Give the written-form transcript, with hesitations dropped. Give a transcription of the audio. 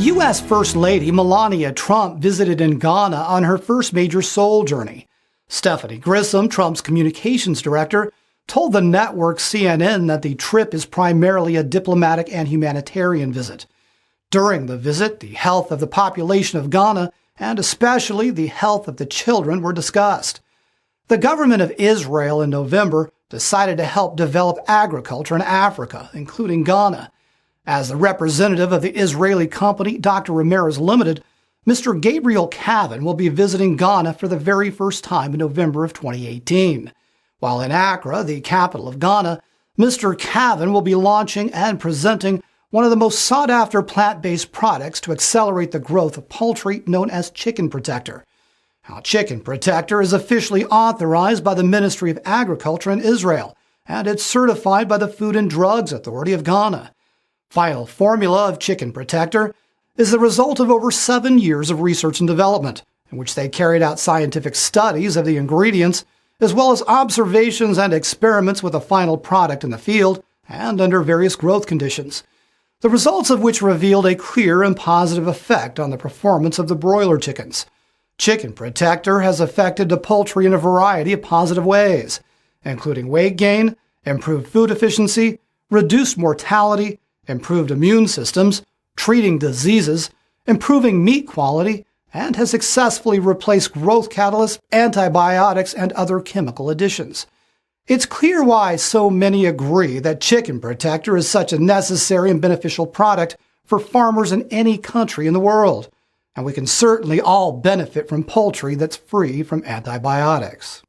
U.S. First Lady Melania Trump visited in Ghana on her first major soul journey. Stephanie Grissom, Trump's communications director, told the network CNN that the trip is primarily a diplomatic and humanitarian visit. During the visit, the health of the population of Ghana, and especially the health of the children, were discussed. The government of Israel in November decided to help develop agriculture in Africa, including Ghana. As the representative of the Israeli company Dr. Ramirez Limited, Mr. Gabriel Cavan will be visiting Ghana for the very first time in November of 2018. While in Accra, the capital of Ghana, Mr. Cavan will be launching and presenting one of the most sought-after plant-based products to accelerate the growth of poultry known as Chicken Protector. Now, Chicken Protector is officially authorized by the Ministry of Agriculture in Israel, and it's certified by the Food and Drugs Authority of Ghana. Final formula of Chicken Protector is the result of over 7 years of research and development, in which they carried out scientific studies of the ingredients, as well as observations and experiments with a final product in the field and under various growth conditions, the results of which revealed a clear and positive effect on the performance of the broiler chickens. Chicken Protector has affected the poultry in a variety of positive ways, including weight gain, improved food efficiency, reduced mortality, improved immune systems, treating diseases, improving meat quality, and has successfully replaced growth catalysts, antibiotics, and other chemical additions. It's clear why so many agree that Chicken Protector is such a necessary and beneficial product for farmers in any country in the world, and we can certainly all benefit from poultry that's free from antibiotics.